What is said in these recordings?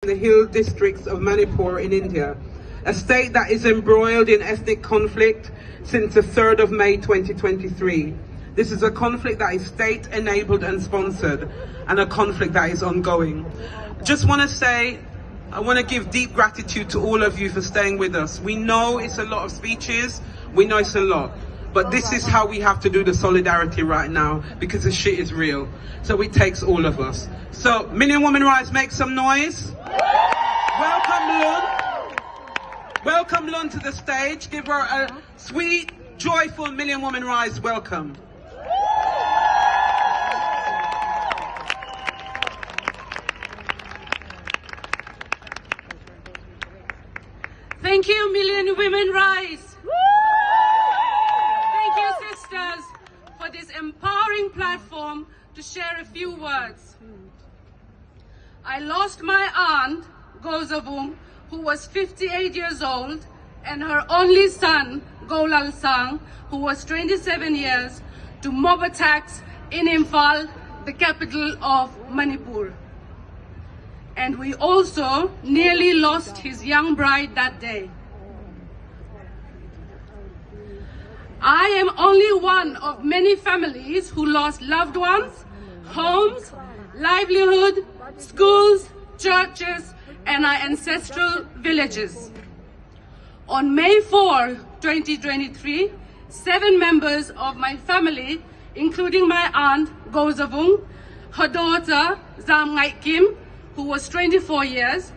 the hill districts of Manipur in India, a state that is embroiled in ethnic conflict since the 3rd of May 2023. This is a conflict that is state-enabled and sponsored, and a conflict that is ongoing. Just want to say, I want to give deep gratitude to all of you for staying with us. We know it's a lot of speeches, we know it's a lot, but this is how we have to do the solidarity right now, because the shit is real. So it takes all of us. So, Million Women Rise, make some noise. Welcome Lun. Welcome Lun to the stage. Give her a sweet, joyful Million Women Rise welcome. Thank you, Million Women Rise. Thank you, sisters, for this empowering platform to share a few words. I lost my aunt, Gozavung, who was 58 years old, and her only son, Golal Sang, who was 27 years, to mob attacks in Imphal, the capital of Manipur. And we also nearly lost his young bride that day. I am only one of many families who lost loved ones, homes, livelihood, schools, churches, and our ancestral villages. On May 4, 2023, 7 members of my family, including my aunt, Gozavung, her daughter, Zamngai Kim, who was 24 years,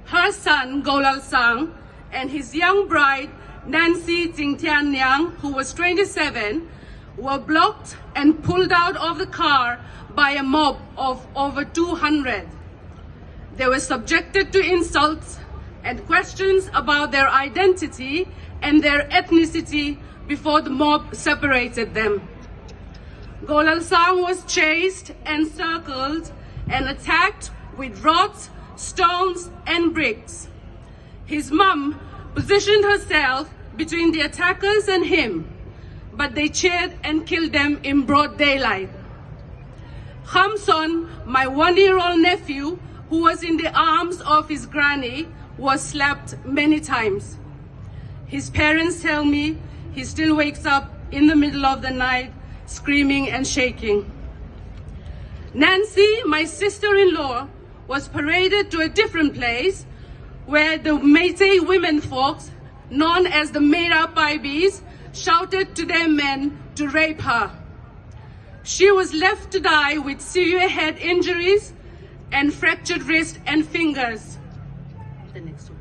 her son, Golal Sang, and his young bride, Nancy Jingtian Nyang, who was 27, were blocked and pulled out of the car by a mob of over 200. They were subjected to insults and questions about their identity and their ethnicity before the mob separated them. Golal Sang was chased, encircled, and attacked with rods, stones, and bricks. His mum positioned herself between the attackers and him, but they cheered and killed them in broad daylight. Khamson, my 1-year-old nephew, who was in the arms of his granny, was slapped many times. His parents tell me he still wakes up in the middle of the night, screaming and shaking. Nancy, my sister-in-law, was paraded to a different place where the Métis women folks, known as the Mera Paibis, shouted to their men to rape her. She was left to die with severe head injuries and fractured wrist and fingers. The next one.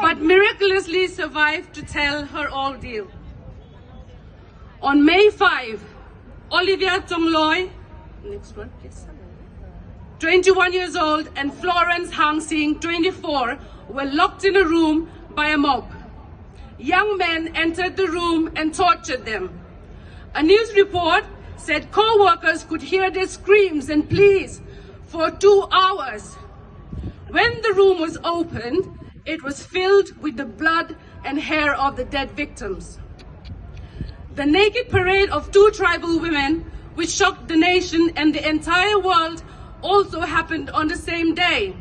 But miraculously survived to tell her ordeal. On May 5, Olivia Tongloy, next one please, 21 years old, and Florence Hang Sing, 24, were locked in a room by a mob. Young men entered the room and tortured them. A news report said co-workers could hear their screams and pleas for 2 hours. When the room was opened, it was filled with the blood and hair of the dead victims. The naked parade of 2 tribal women, which shocked the nation and the entire world, also happened on the same day.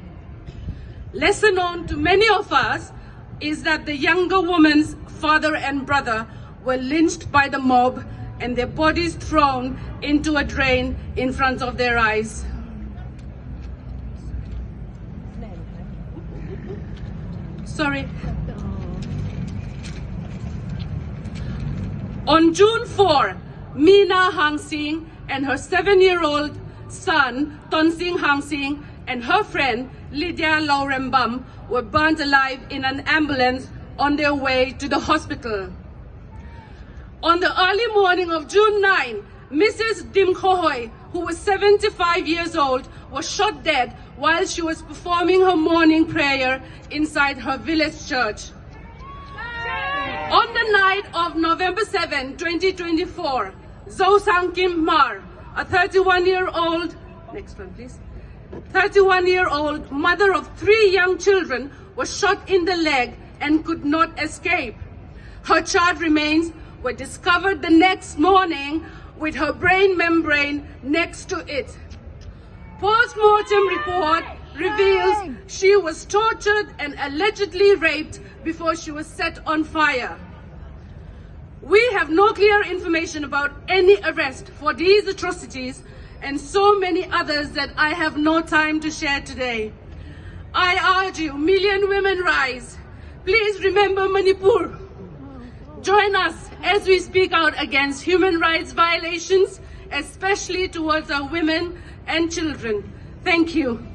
Lesser known to many of us is that the younger woman's father and brother were lynched by the mob and their bodies thrown into a drain in front of their eyes. Sorry. On June 4, Meena Hang Sing and her 7-year-old son, Tonsing Hang Sing, and her friend, Lydia Laurembam, were burnt alive in an ambulance on their way to the hospital. On the early morning of June 9, Mrs. Dim Khohoi, who was 75 years old, was shot dead while she was performing her morning prayer inside her village church. On the night of November 7, 2024, Zo Sang Kim Mar, a 31-year-old, next one please, 31-year-old mother of 3 young children, was shot in the leg and could not escape. Her charred remains were discovered the next morning with her brain membrane next to it. Post-mortem report reveals she was tortured and allegedly raped before she was set on fire. We have no clear information about any arrest for these atrocities and so many others that I have no time to share today. I urge you, Million Women Rise, please remember Manipur. Join us as we speak out against human rights violations, especially towards our women and children. Thank you.